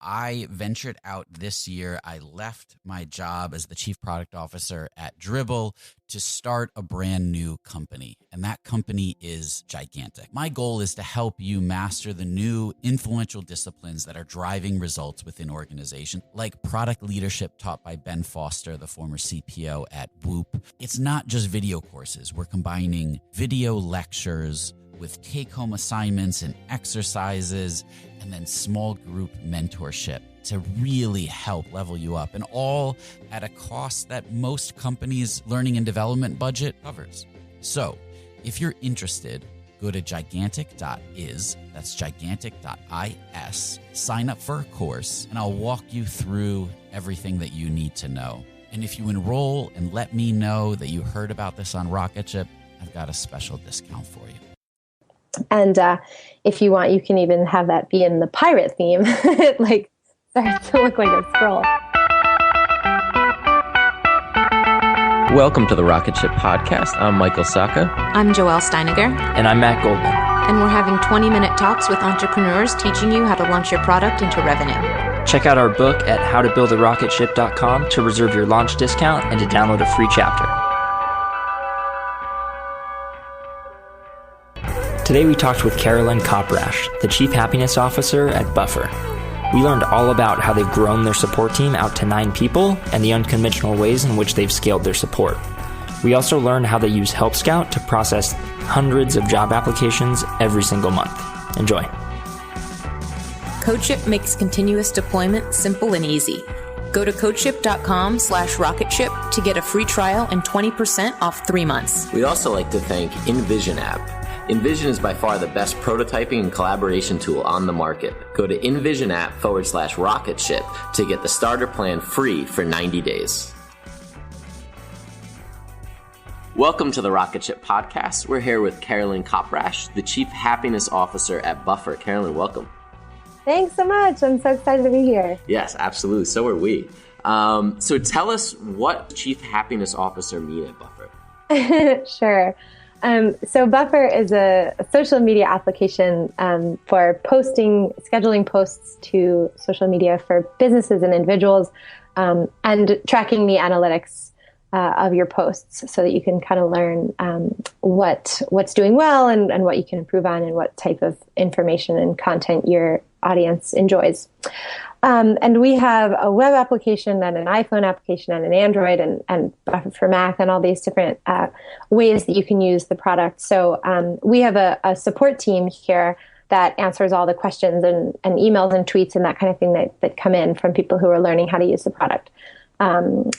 I ventured out this year. I left my job as the chief product officer at Dribbble to start a brand new company. And that company is gigantic. My goal is to help you master the new influential disciplines that are driving results within organizations, like product leadership taught by Ben Foster, the former CPO at Whoop. It's not just video courses. We're combining video lectures with take-home assignments and exercises, and then small group mentorship to really help level you up, and all at a cost that most companies' learning and development budget covers. So if you're interested, go to gigantic.is, that's gigantic.is, sign up for a course, and I'll walk you through everything that you need to know. And if you enroll and let me know that you heard about this on Rocketship, I've got a special discount for you. And if you want, you can even have that be in the pirate theme. It like starts to look like a scroll. Welcome to the Rocketship podcast. I'm Michael Saka. I'm Joelle Steiniger. And I'm Matt Goldman. And we're having 20-minute talks with entrepreneurs teaching you how to launch your product into revenue. Check out our book at howtobuildarocketship.com to reserve your launch discount and to download a free chapter. Today we talked with Carolyn Kopprasch, the Chief Happiness Officer at Buffer. We learned all about how they've grown their support team out to 9 people and the unconventional ways in which they've scaled their support. We also learned how they use Help Scout to process hundreds of job applications every single month. Enjoy. Coachship makes continuous deployment simple and easy. Go to coachship.com/rocketship to get a free trial and 20% off 3 months. We'd also like to thank InVision app. InVision is by far the best prototyping and collaboration tool on the market. Go to InVision.app/Rocketship to get the starter plan free for 90 days. Welcome to the Rocketship podcast. We're here with Carolyn Kopprasch, the Chief Happiness Officer at Buffer. Carolyn, welcome. Thanks so much. I'm so excited to be here. Yes, absolutely. So are we. So tell us, what Chief Happiness Officer mean at Buffer? Sure. So Buffer is a social media application for scheduling posts to social media for businesses and individuals, and tracking the analytics of your posts so that you can kind of learn what's doing well and what you can improve on and what type of information and content your audience enjoys. And we have a web application and an iPhone application and an Android and Buffer for Mac and all these different ways that you can use the product. So we have a support team here that answers all the questions and emails and tweets and that kind of thing that come in from people who are learning how to use the product.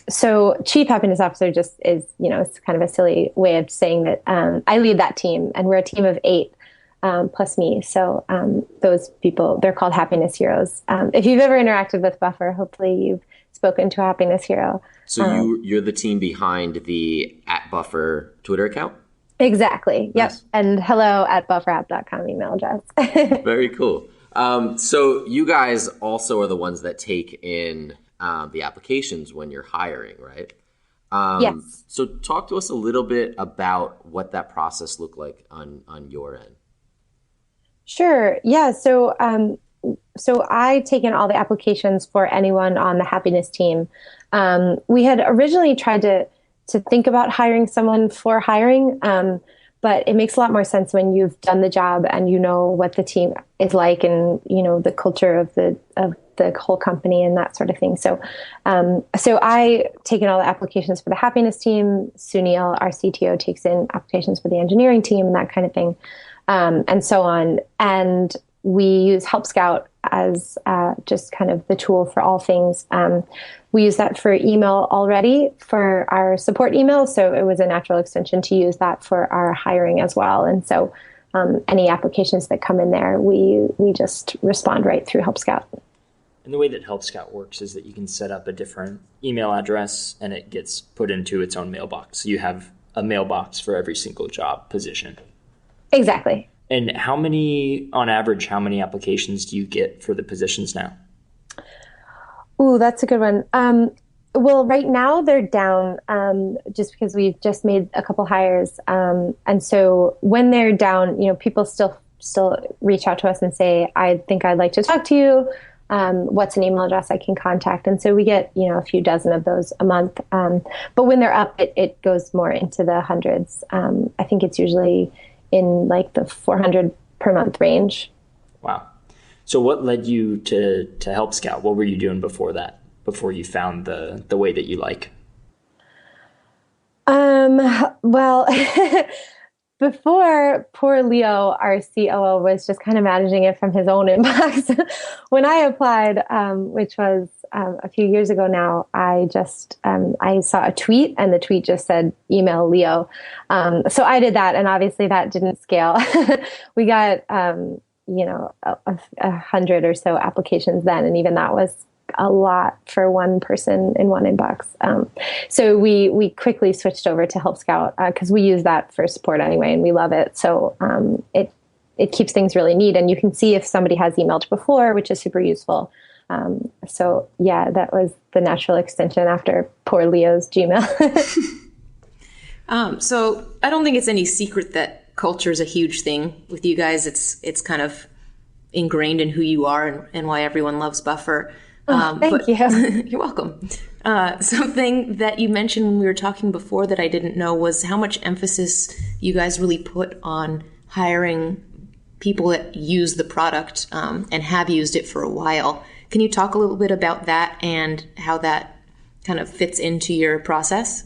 So Chief Happiness Officer just is, it's kind of a silly way of saying that I lead that team, and we're a team of 8. Plus me. So those people, they're called happiness heroes. If you've ever interacted with Buffer, hopefully you've spoken to a happiness hero. So you're the team behind the @Buffer Twitter account? Exactly. Yep. Nice. And hello@bufferapp.com email address. Very cool. So you guys also are the ones that take in the applications when you're hiring, right? Yes. So talk to us a little bit about what that process looked like on your end. Sure. Yeah. So I take in all the applications for anyone on the happiness team. We had originally tried to think about hiring someone for hiring, but it makes a lot more sense when you've done the job and you know what the team is like and the culture of the whole company and that sort of thing. So I take in all the applications for the happiness team. Sunil, our CTO, takes in applications for the engineering team and that kind of thing. And so on. And we use Help Scout as just kind of the tool for all things. We use that for email already for our support email. So it was a natural extension to use that for our hiring as well. And so any applications that come in there, we just respond right through Help Scout. And the way that Help Scout works is that you can set up a different email address and it gets put into its own mailbox. So you have a mailbox for every single job position. Exactly. And on average, how many applications do you get for the positions now? Ooh, that's a good one. Well, right now they're down just because we've just made a couple hires. And so when they're down, people still reach out to us and say, I think I'd like to talk to you. what's an email address I can contact. And so we get, a few dozen of those a month. But when they're up, it goes more into the hundreds. I think it's usually in like the 400 per month range. Wow. So what led you to Help Scout? What were you doing before that, before you found the way that you like? Well, before poor Leo, our COO, was just kind of managing it from his own inbox. When I applied, which was a few years ago now, I just I saw a tweet, and the tweet just said, email Leo. So I did that, and obviously that didn't scale. We got, 100 or so applications then, and even that was a lot for one person in one inbox. So we quickly switched over to Help Scout because we use that for support anyway, and we love it. So it keeps things really neat, and you can see if somebody has emailed before, which is super useful. So yeah, that was the natural extension after poor Leo's Gmail. So I don't think it's any secret that culture is a huge thing with you guys. It's kind of ingrained in who you are and why everyone loves Buffer. Thank you. You're welcome. Something that you mentioned when we were talking before that I didn't know was how much emphasis you guys really put on hiring people that use the product and have used it for a while. Can you talk a little bit about that and how that kind of fits into your process?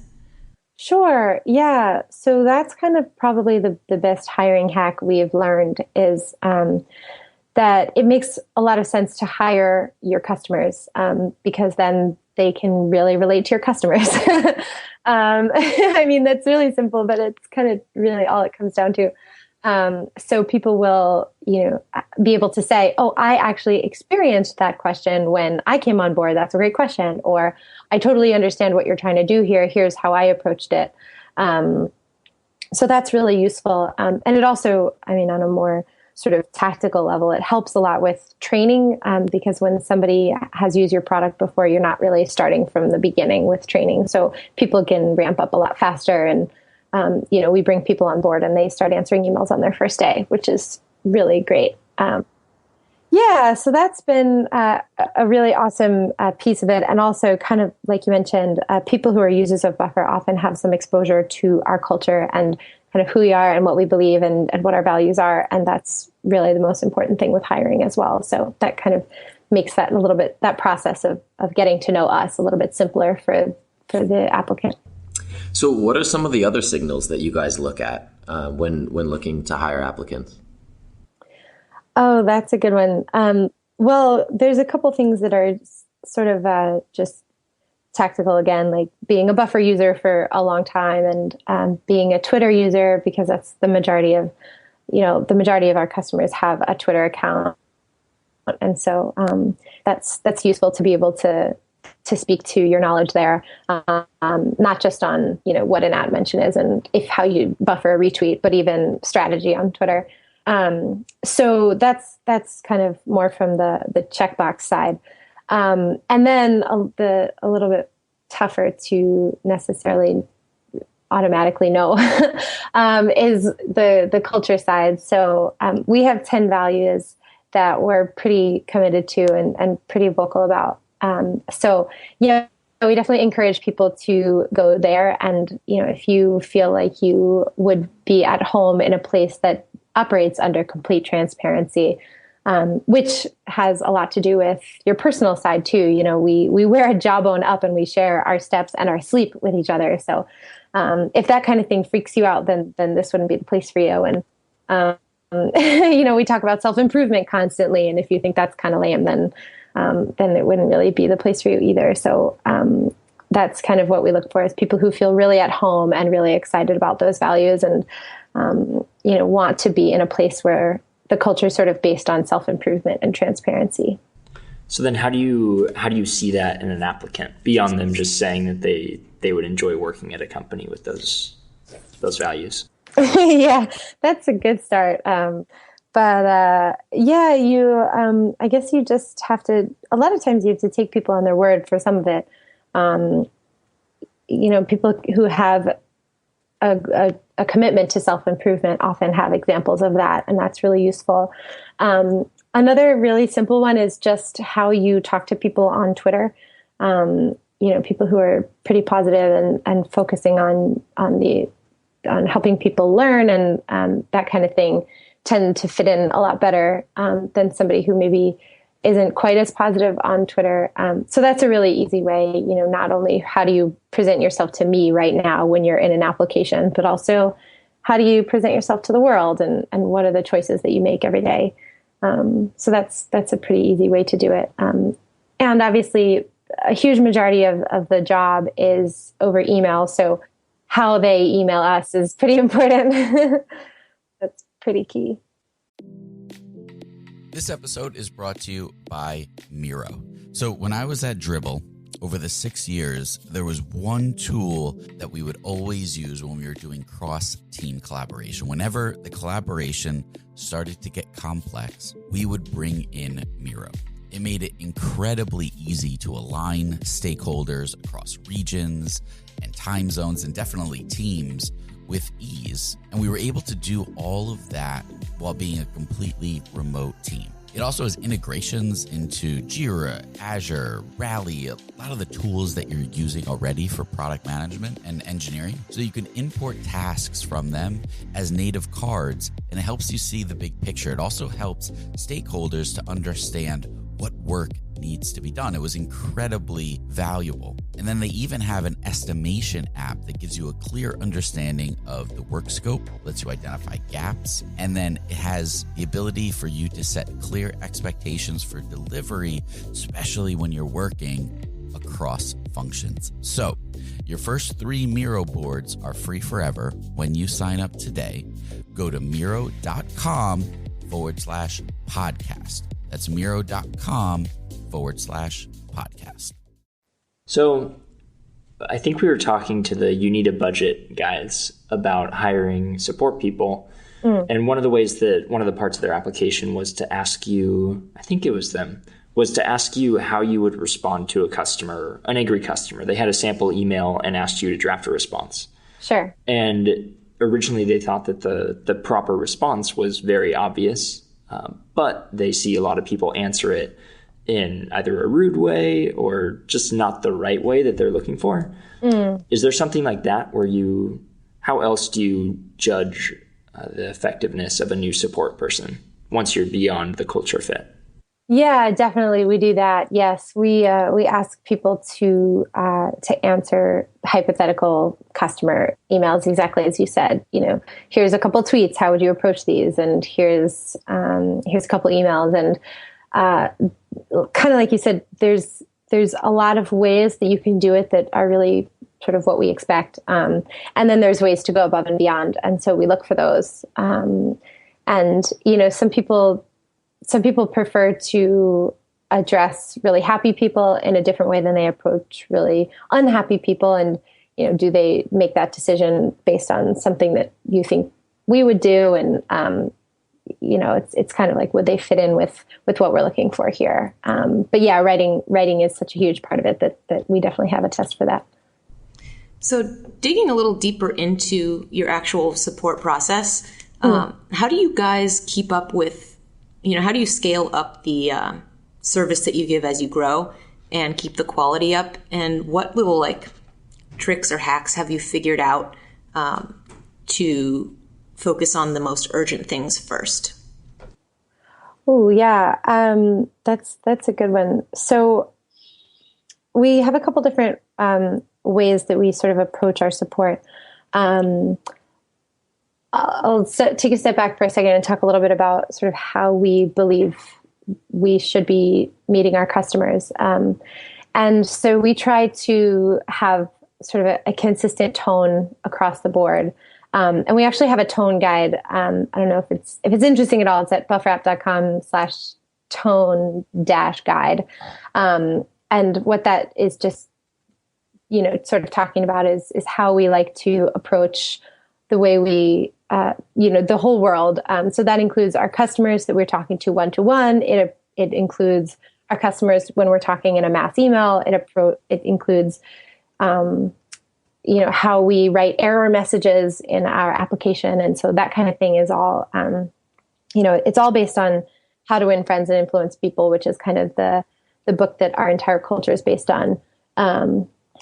Sure. Yeah. So that's kind of probably the best hiring hack we've learned is that it makes a lot of sense to hire your customers because then they can really relate to your customers. I mean, that's really simple, but it's kind of really all it comes down to. So people will, be able to say, oh, I actually experienced that question when I came on board. That's a great question. Or I totally understand what you're trying to do here. Here's how I approached it. So that's really useful. And it also, on a more sort of tactical level, it helps a lot with training because when somebody has used your product before, you're not really starting from the beginning with training. So people can ramp up a lot faster. And, we bring people on board and they start answering emails on their first day, which is really great. So that's been a really awesome piece of it. And also kind of like you mentioned, people who are users of Buffer often have some exposure to our culture and kind of who we are and what we believe and what our values are. And that's really the most important thing with hiring as well. So that kind of makes that a little bit, that process of getting to know us a little bit simpler for the applicant. So what are some of the other signals that you guys look at when looking to hire applicants? Oh, that's a good one. Well, there's a couple things that are sort of just tactical again, like being a Buffer user for a long time and being a Twitter user, because that's the majority of our customers have a Twitter account. And so that's useful to be able to speak to your knowledge there, not just on, what an ad mention is and how you buffer a retweet, but even strategy on Twitter. So that's kind of more from the checkbox side. And then a little bit tougher to necessarily automatically know is the culture side. So we have 10 values that we're pretty committed to and pretty vocal about. We definitely encourage people to go there. And, if you feel like you would be at home in a place that operates under complete transparency, which has a lot to do with your personal side too. We wear a jawbone up and we share our steps and our sleep with each other. So if that kind of thing freaks you out, then this wouldn't be the place for you. And, we talk about self-improvement constantly. And if you think that's kind of lame, then it wouldn't really be the place for you either. So that's kind of what we look for, is people who feel really at home and really excited about those values and, want to be in a place where the culture is sort of based on self-improvement and transparency. So then how do you see that in an applicant beyond them just saying that they would enjoy working at a company with those values? Yeah, that's a good start. I guess you just have to, a lot of times you have to take people on their word for some of it. People who have a commitment to self-improvement often have examples of that, and that's really useful. Another really simple one is just how you talk to people on Twitter. People who are pretty positive and focusing on helping people learn and that kind of thing tend to fit in a lot better than somebody who maybe isn't quite as positive on Twitter. So that's a really easy way, not only how do you present yourself to me right now when you're in an application, but also how do you present yourself to the world and what are the choices that you make every day? So that's a pretty easy way to do it. And obviously a huge majority of the job is over email. So how they email us is pretty important. That's pretty key. This episode is brought to you by Miro. So when I was at Dribbble, over the 6 years, there was one tool that we would always use when we were doing cross-team collaboration. Whenever the collaboration started to get complex, we would bring in Miro. It made it incredibly easy to align stakeholders across regions and time zones and definitely teams with ease. And we were able to do all of that while being a completely remote team. It also has integrations into Jira, Azure, Rally, a lot of the tools that you're using already for product management and engineering. So you can import tasks from them as native cards, and it helps you see the big picture. It also helps stakeholders to understand what work needs to be done. It was incredibly valuable. And then they even have an estimation app that gives you a clear understanding of the work scope, lets you identify gaps, and then it has the ability for you to set clear expectations for delivery, especially when you're working across functions. So your first 3 Miro boards are free forever when you sign up today. Go to Miro.com/podcast. That's Miro.com/podcast. So I think we were talking to the You Need a Budget guys about hiring support people. And one of the parts of their application was to ask you, I think it was them, was to ask you how you would respond to an angry customer. They had a sample email and asked you to draft a response. Sure. And originally they thought that the proper response was very obvious. But they see a lot of people answer it in either a rude way or just not the right way that they're looking for. Is there something like that where how else do you judge the effectiveness of a new support person once you're beyond the culture fit? Yeah, definitely. We do that. Yes. We ask people to answer hypothetical customer emails exactly as you said. Here's a couple tweets. How would you approach these? And here's a couple emails. And kind of like you said, there's a lot of ways that you can do it that are really sort of what we expect. And then there's ways to go above and beyond. And so we look for those. And some people prefer to address really happy people in a different way than they approach really unhappy people. And, do they make that decision based on something that you think we would do? And, it's kind of like, would they fit in with what we're looking for here? But yeah, writing is such a huge part of it that we definitely have a test for that. So digging a little deeper into your actual support process, how do you guys keep up with, how do you scale up the service that you give as you grow and keep the quality up? And what little tricks or hacks have you figured out to focus on the most urgent things first? Oh, yeah. That's a good one. So we have a couple different ways that we sort of approach our support. I'll take a step back for a second and talk a little bit about sort of how we believe we should be meeting our customers. And so we try to have sort of a consistent tone across the board. And we actually have a tone guide. I don't know if it's interesting at all. It's at buffer.com/tone-guide. And what that is just, sort of talking about is how we like to approach the way we, the whole world. So that includes our customers that we're talking to one-to-one. It includes our customers when we're talking in a mass email. It includes, how we write error messages in our application. And so that kind of thing is all, it's all based on How to Win Friends and Influence People, which is kind of the book that our entire culture is based on.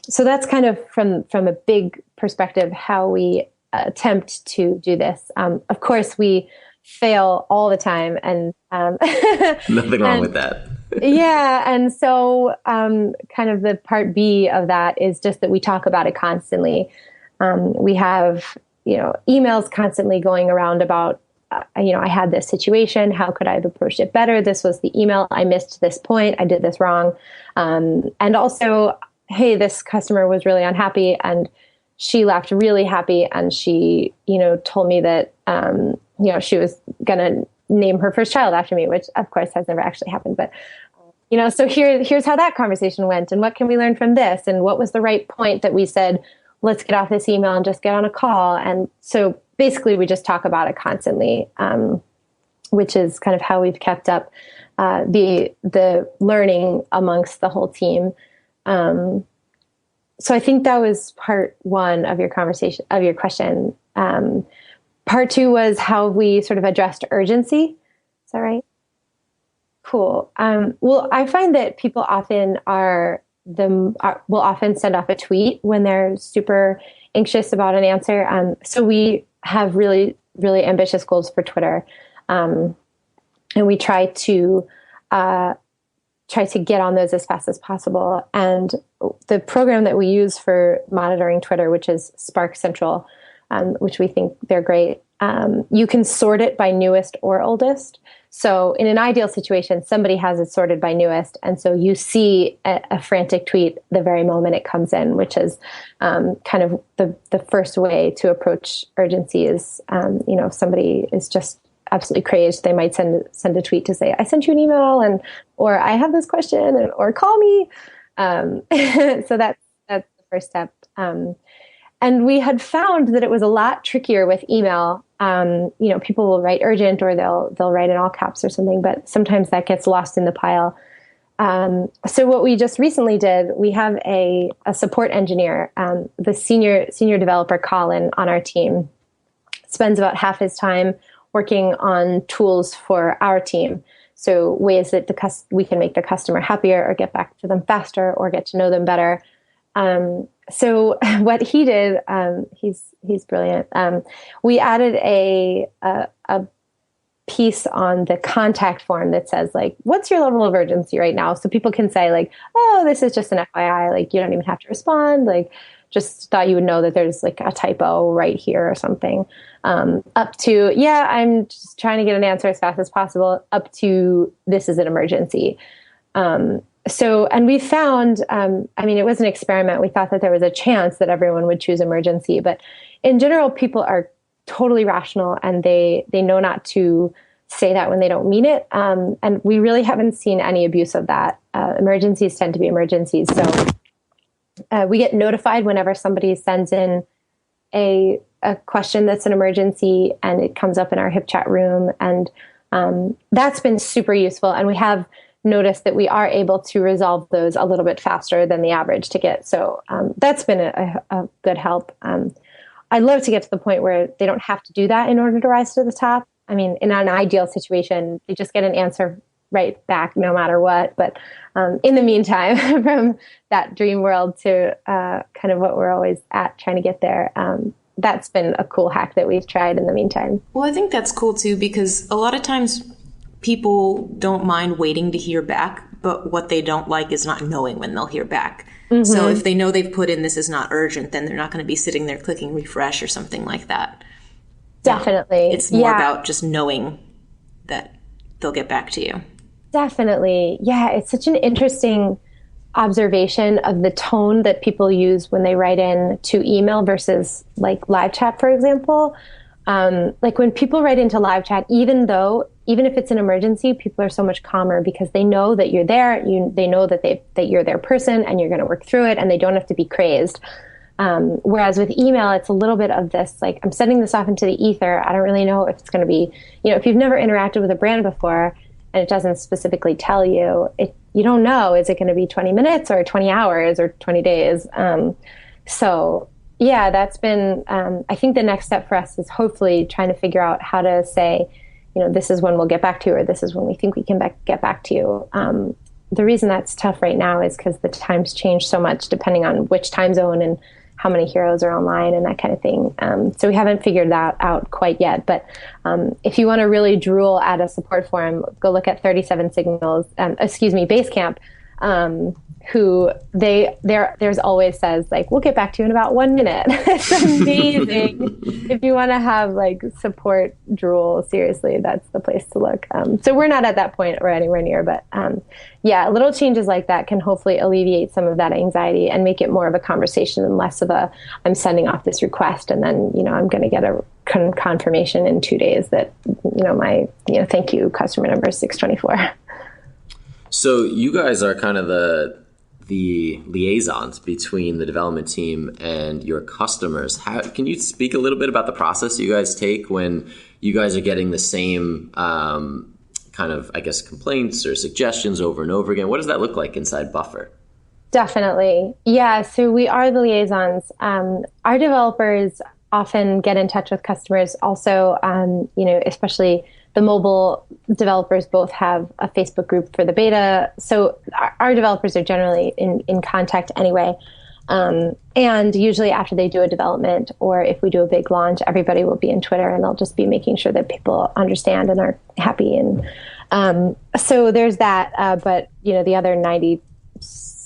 So that's kind of from a big perspective, how we attempt to do this. Of course, we fail all the time, and nothing wrong with that. Yeah. And so kind of the part B of that is just that we talk about it constantly. We have, emails constantly going around about, I had this situation. How could I have approached it better? This was the email. I missed this point. I did this wrong. And also, hey, this customer was really unhappy and she left really happy. And she, told me that, she was going to name her first child after me, which of course has never actually happened. But, so here's how that conversation went, and what can we learn from this? And what was the right point that we said, let's get off this email and just get on a call. And so basically we just talk about it constantly, which is kind of how we've kept up the learning amongst the whole team. So I think that was part one of your question. Part two was how we sort of addressed urgency. Is that right? Cool. Well, I find that people often will often send off a tweet when they're super anxious about an answer. So we have really, really ambitious goals for Twitter. And we try to get on those as fast as possible. And the program that we use for monitoring Twitter, which is Spark Central, which we think they're great. You can sort it by newest or oldest. So in an ideal situation, somebody has it sorted by newest. And so you see a frantic tweet the very moment it comes in, which is kind of the first way to approach urgency is, if somebody is just absolutely crazed, they might send a tweet to say, I sent you an email, or I have this question, or call me. So that's the first step. And we had found that it was a lot trickier with email. People will write urgent, or they'll write in all caps or something, but sometimes that gets lost in the pile. So what we just recently did, we have a support engineer, the senior developer, Colin, on our team, spends about half his time working on tools for our team. So ways that we can make the customer happier, or get back to them faster, or get to know them better. So what he did, he's brilliant. We added a piece on the contact form that says, like, what's your level of urgency right now? So people can say, like, oh, this is just an FYI, like, you don't even have to respond. Like, just thought you would know that there's like a typo right here or something. Up to, yeah, I'm just trying to get an answer as fast as possible, up to, this is an emergency. And we found, it was an experiment. We thought that there was a chance that everyone would choose emergency, but in general, people are totally rational, and they know not to say that when they don't mean it. And we really haven't seen any abuse of that. Emergencies tend to be emergencies. So we get notified whenever somebody sends in a question that's an emergency, and it comes up in our HIP chat room. And that's been super useful. And we have noticed that we are able to resolve those a little bit faster than the average ticket. So that's been a good help. I'd love to get to the point where they don't have to do that in order to rise to the top. I mean, in an ideal situation, they just get an answer right back no matter what. But in the meantime, from that dream world to kind of what we're always at trying to get there, that's been a cool hack that we've tried in the meantime. Well, I think that's cool too, because a lot of times people don't mind waiting to hear back, but what they don't like is not knowing when they'll hear back. Mm-hmm. So if they know they've put in this is not urgent, then they're not going to be sitting there clicking refresh or something like that. Definitely. It's more about just knowing that they'll get back to you. Definitely. Yeah, it's such an interesting observation of the tone that people use when they write in to email versus like live chat, for example. Like when people write into live chat, even if it's an emergency, people are so much calmer because they know that you're there. They know that you're their person and you're going to work through it, and they don't have to be crazed. Whereas with email, it's a little bit of this, like, I'm sending this off into the ether. I don't really know if it's going to be, if you've never interacted with a brand before and it doesn't specifically tell you, you don't know, is it going to be 20 minutes or 20 hours or 20 days? So yeah, that's been, I think the next step for us is hopefully trying to figure out how to say, this is when we'll get back to you, or this is when we think we can get back to you. The reason that's tough right now is because the times change so much depending on which time zone and how many heroes are online and that kind of thing. So we haven't figured that out quite yet. But if you want to really drool at a support forum, go look at 37 Signals, Basecamp, who there's always says like, we'll get back to you in about 1 minute. It's amazing. If you want to have like support drool, seriously, that's the place to look. So we're not at that point or anywhere near, but little changes like that can hopefully alleviate some of that anxiety and make it more of a conversation and less of I'm sending off this request and then, I'm going to get a confirmation in 2 days that, my, thank you, customer number is 624. So you guys are kind of the liaisons between the development team and your customers. Can you speak a little bit about the process you guys take when you guys are getting the same kind of, I guess, complaints or suggestions over and over again? What does that look like inside Buffer? Definitely. Yeah. So we are the liaisons. Our developers often get in touch with customers also, especially the mobile developers both have a Facebook group for the beta. So our developers are generally in contact anyway. And usually after they do a development or if we do a big launch, everybody will be in Twitter and they'll just be making sure that people understand and are happy. And so there's that. But, the other 97%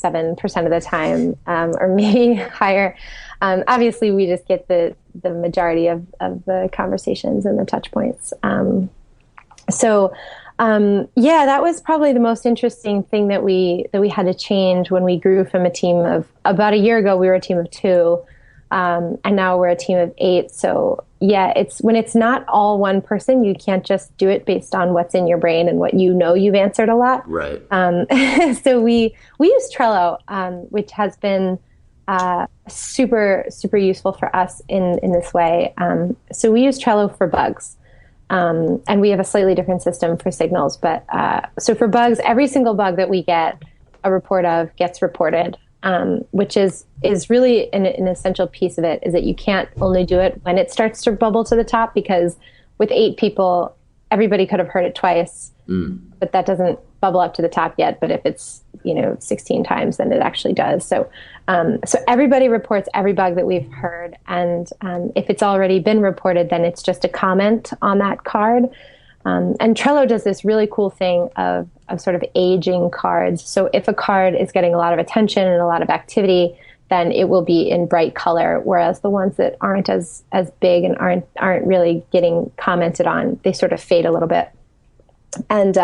of the time, or maybe higher, obviously we just get the majority of the conversations and the touch points. That was probably the most interesting thing that we had to change when we grew from a team of about a year ago. We were a team of 2, and now we're a team of 8. So it's when it's not all one person, you can't just do it based on what's in your brain and what you've answered a lot. Right. So we use Trello, which has been super super useful for us in this way. So we use Trello for bugs. And we have a slightly different system for Signals. But so for bugs, every single bug that we get a report of gets reported, which is really an essential piece of it, is that you can't only do it when it starts to bubble to the top, because with 8 people, everybody could have heard it twice, but that doesn't bubble up to the top yet. But if it's 16 times, then it actually does. So everybody reports every bug that we've heard, and if it's already been reported, then it's just a comment on that card. And Trello does this really cool thing of sort of aging cards. So if a card is getting a lot of attention and a lot of activity, then it will be in bright color, whereas the ones that aren't as big and aren't really getting commented on, they sort of fade a little bit. And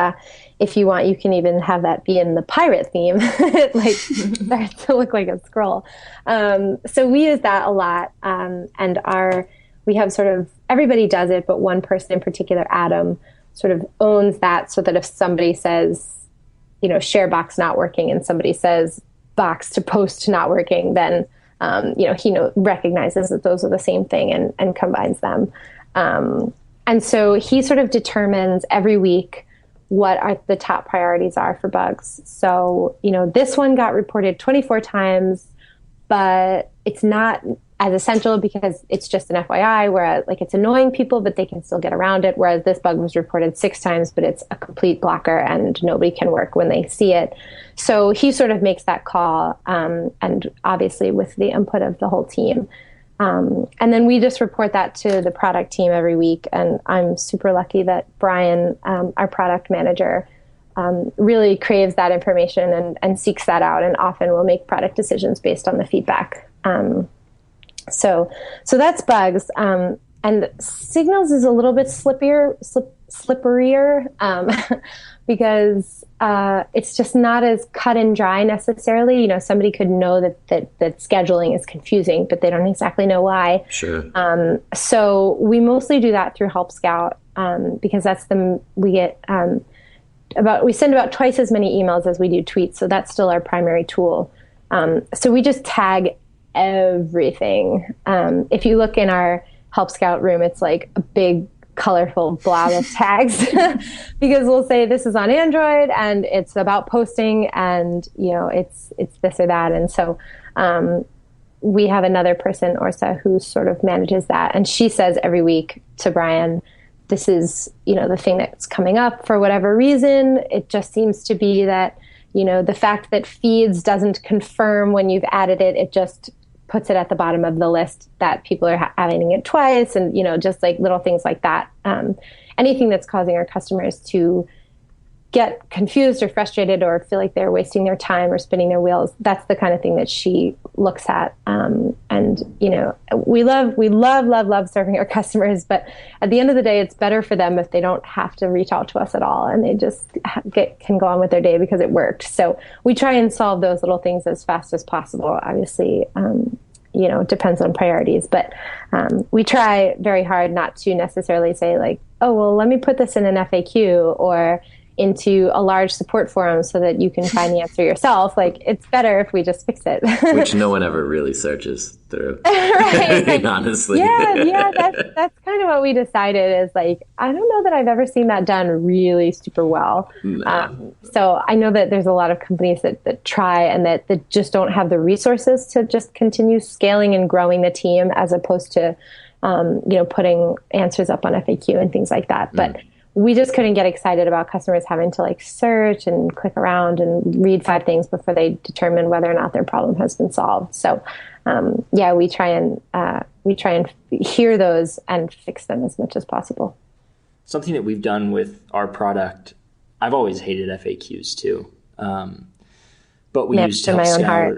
if you want, you can even have that be in the pirate theme. It starts to look like a scroll. So we use that a lot. And we have sort of, everybody does it, but one person in particular, Adam, sort of owns that, so that if somebody says, share box not working, and somebody says box to post not working, then, he recognizes that those are the same thing and combines them. And so he sort of determines every week what are the top priorities are for bugs. So, this one got reported 24 times, but it's not as essential because it's just an FYI, whereas it's annoying people, but they can still get around it. Whereas this bug was reported 6 times, but it's a complete blocker and nobody can work when they see it. So he sort of makes that call, and obviously with the input of the whole team. And then we just report that to the product team every week. And I'm super lucky that Brian, our product manager, really craves that information and seeks that out, and often will make product decisions based on the feedback. So that's bugs. And Signals is a little bit slipperier, because it's just not as cut and dry necessarily. Somebody could know that scheduling is confusing, but they don't exactly know why. Sure. So we mostly do that through Help Scout, because we send about twice as many emails as we do tweets. So that's still our primary tool. So we just tag everything. If you look in our Help Scout room, it's like a big colorful blob of tags, because we'll say this is on Android and it's about posting, and it's this or that. And so we have another person, Orsa, who sort of manages that, and she says every week to Brian, this is, the thing that's coming up for whatever reason. It just seems to be that, the fact that feeds doesn't confirm when you've added it, it just puts it at the bottom of the list that people are adding it twice. And, just like little things like that. Anything that's causing our customers to get confused or frustrated or feel like they're wasting their time or spinning their wheels. That's the kind of thing that she looks at. And, we love serving our customers, but at the end of the day, it's better for them if they don't have to reach out to us at all and they just can go on with their day because it worked. So we try and solve those little things as fast as possible. Obviously, it depends on priorities, but we try very hard not to necessarily say like, oh, well, let me put this in an FAQ or into a large support forum so that you can find the answer yourself. Like, it's better if we just fix it. Which no one ever really searches through. Right. Honestly. Yeah, that's kind of what we decided is like, I don't know that I've ever seen that done really super well. No. So I know that there's a lot of companies that try and that just don't have the resources to just continue scaling and growing the team as opposed to, putting answers up on FAQ and things like that. But we just couldn't get excited about customers having to like search and click around and read 5 things before they determine whether or not their problem has been solved. So, we try and hear those and fix them as much as possible. Something that we've done with our product, I've always hated FAQs too. But we used Help Scout.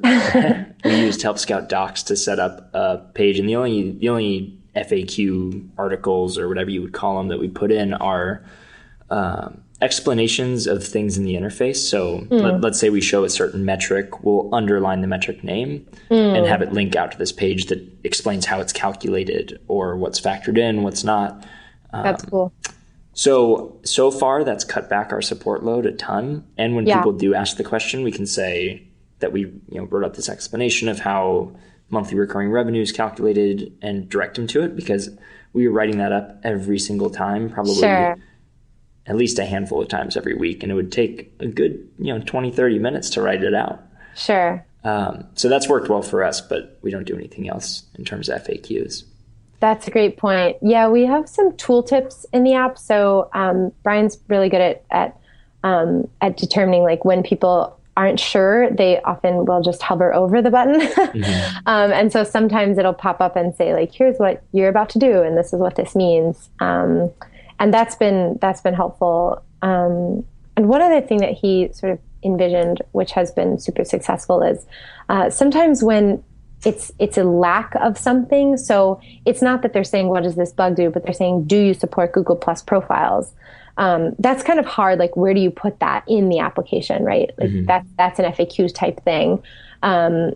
We used Help Scout Docs to set up a page, and the only FAQ articles or whatever you would call them that we put in are explanations of things in the interface. So let's say we show a certain metric, we'll underline the metric name and have it link out to this page that explains how it's calculated or what's factored in, what's not. That's cool. So far that's cut back our support load a ton. And when people do ask the question, we can say that we wrote up this explanation of how monthly recurring revenue is calculated and direct them to it, because we were writing that up every single time, probably at least a handful of times every week. And it would take a good, 20, 30 minutes to write it out. Sure. So that's worked well for us, but we don't do anything else in terms of FAQs. That's a great point. Yeah, we have some tooltips in the app. So Brian's really good at determining like when people aren't sure, they often will just hover over the button. And so sometimes it'll pop up and say like, here's what you're about to do. And this is what this means. And that's been helpful. And one other thing that he sort of envisioned, which has been super successful, is sometimes when it's a lack of something. So it's not that they're saying, what does this bug do? But they're saying, do you support Google Plus profiles? That's kind of hard. Like, where do you put that in the application, right? Like that's an FAQ type thing.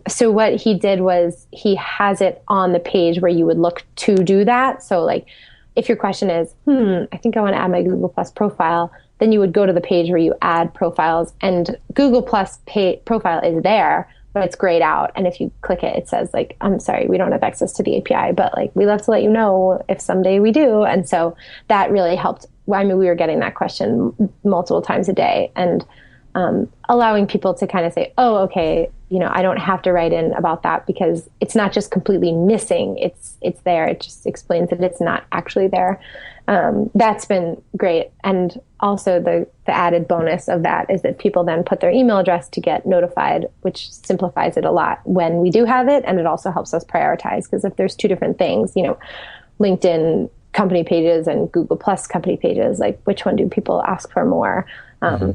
So what he did was he has it on the page where you would look to do that. So like, if your question is, I think I want to add my Google Plus profile, then you would go to the page where you add profiles, and Google Plus profile is there, but it's grayed out. And if you click it, it says like, I'm sorry, we don't have access to the API, but like, we love to let you know if someday we do. And so that really helped. I mean, we were getting that question multiple times a day, and allowing people to kind of say, oh, okay, I don't have to write in about that because it's not just completely missing. It's there. It just explains that it's not actually there. That's been great. And also the added bonus of that is that people then put their email address to get notified, which simplifies it a lot when we do have it. And it also helps us prioritize, because if there's 2 different things, LinkedIn company pages and Google Plus company pages, like which one do people ask for more?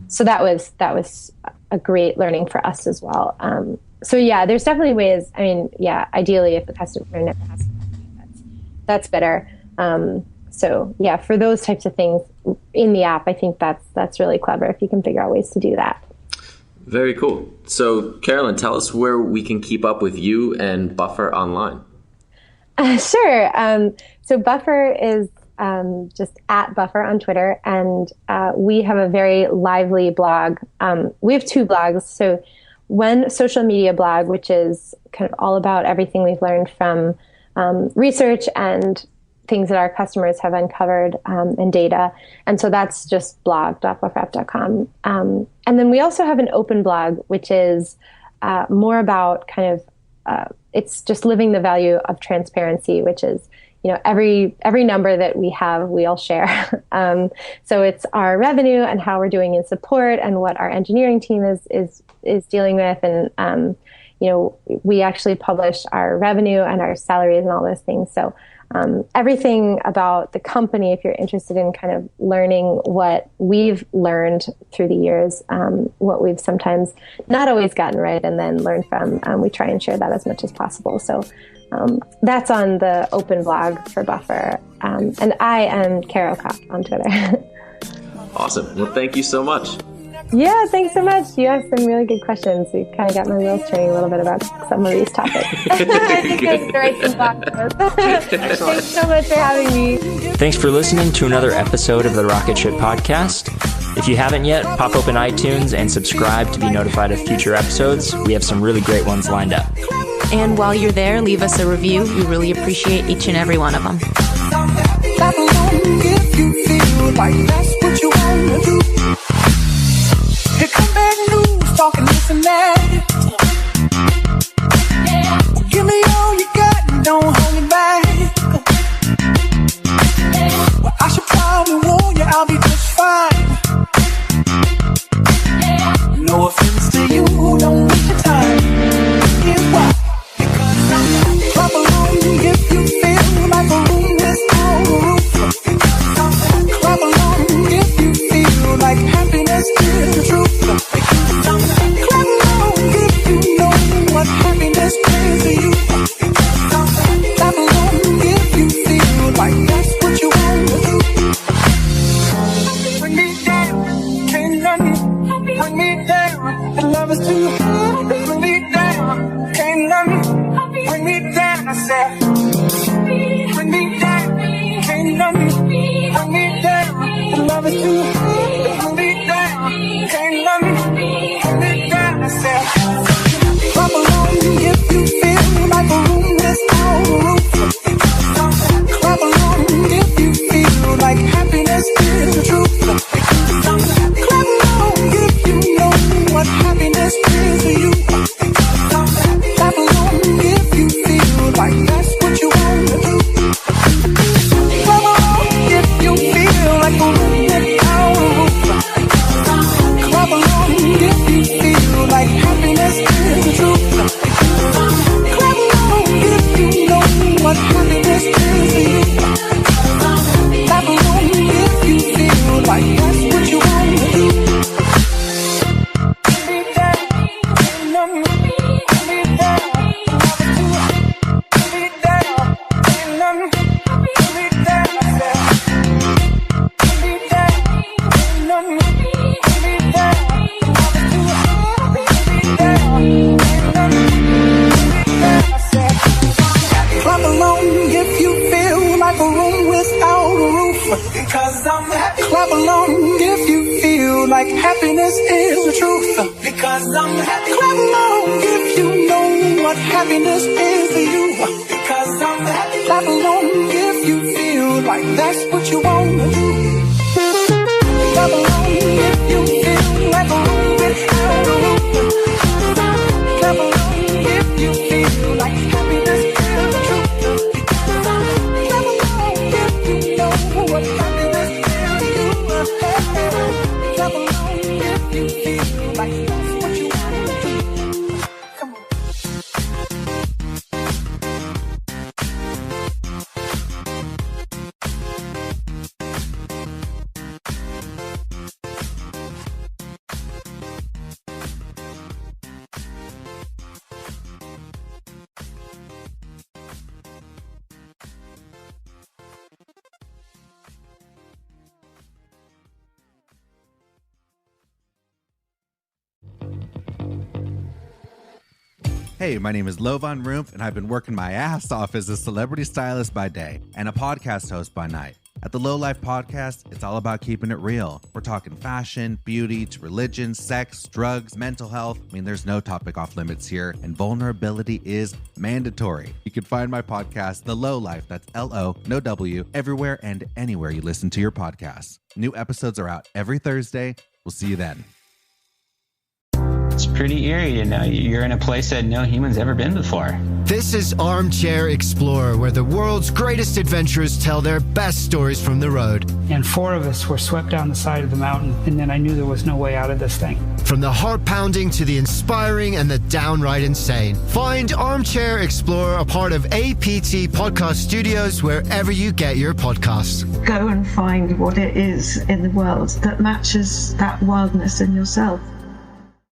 So that was a great learning for us as well. So yeah, there's definitely ways. I mean, yeah, ideally if the customer never has to, that's better. So yeah, for those types of things in the app, I think that's really clever if you can figure out ways to do that. Very cool. So Carolyn, tell us where we can keep up with you and Buffer online. Sure. So Buffer is just at Buffer on Twitter, and we have a very lively blog. We have 2 blogs. So one social media blog, which is kind of all about everything we've learned from research and things that our customers have uncovered and data. And so that's just blog.bufferapp.com. And then we also have an open blog, which is more about kind of, it's just living the value of transparency, which is, every number that we have, we'll share. So it's our revenue and how we're doing in support and what our engineering team is dealing with. And, we actually publish our revenue and our salaries and all those things. So everything about the company, if you're interested in kind of learning what we've learned through the years, what we've sometimes not always gotten right and then learned from, we try and share that as much as possible. So that's on the open blog for Buffer. And I am Carol Kopp on Twitter. Awesome. Well, thank you so much. Yeah, thanks so much. You asked some really good questions. You kind of got my wheels turning a little bit about some of these topics. I think I need to write some blog posts. Thanks so much for having me. Thanks for listening to another episode of the Rocketship podcast. If you haven't yet, pop open iTunes and subscribe to be notified of future episodes. We have some really great ones lined up. And while you're there, leave us a review. We really appreciate each and every one of them. Here come bad news, talking this and that. Give me all you got and don't hold me back. Well, I should probably warn you, I'll be just fine. No offense to you, don't waste your time. Here's why. Because I'm clap along if you feel like a room without a roof. Clap along if you feel like happiness is the truth. Clap along if you know what happiness is to you. Clap along if you feel like that's what you want to do. Bring me down, can't nothing bring me down. The love is too hard, bring me down, can't nothing bring me down. I said, bring me down, can't nothing bring me down. The love is too hard, bring me down, can't nothing bring me down. I said, clap along if you feel like a room without a roof. Clap along if you feel like happiness is the truth. Clap along if you know what happiness is to you. Clap along if you feel like that's what you want to do. Clap along if you feel like a room without a roof. Clap along if you feel like happiness is the truth. Clap along if you know what happiness is to you. Clap along if you feel like that's what you want to do. Bring me down, bring me down, bring me down, bring me down, I said, bring me down, bring me down, clap along if you feel like a room without a roof. Because I'm happy. Clap along if you feel like happiness is the truth. Because I'm happy. Clap along if you know what happiness is to you. Because I'm happy. Clap along if you feel like that's what you want to do. Clap along if you feel like a room without a roof. Clap along if you feel like happiness is the truth. Clap along if you know what happiness is to you. Clap along if you feel like that's what you want to do. Come on. Hey, my name is Lovan Rumpf, and I've been working my ass off as a celebrity stylist by day and a podcast host by night. At the Low Life Podcast, it's all about keeping it real. We're talking fashion, beauty, to religion, sex, drugs, mental health. I mean, there's no topic off limits here, and vulnerability is mandatory. You can find my podcast, The Low Life, that's L-O, no W, everywhere and anywhere you listen to your podcasts. New episodes are out every Thursday. We'll see you then. It's pretty eerie to know you're in a place that no human's ever been before. This is Armchair Explorer, where the world's greatest adventurers tell their best stories from the road. And 4 of us were swept down the side of the mountain, and then I knew there was no way out of this thing. From the heart-pounding to the inspiring and the downright insane. Find Armchair Explorer, a part of APT Podcast Studios, wherever you get your podcasts. Go and find what it is in the world that matches that wildness in yourself.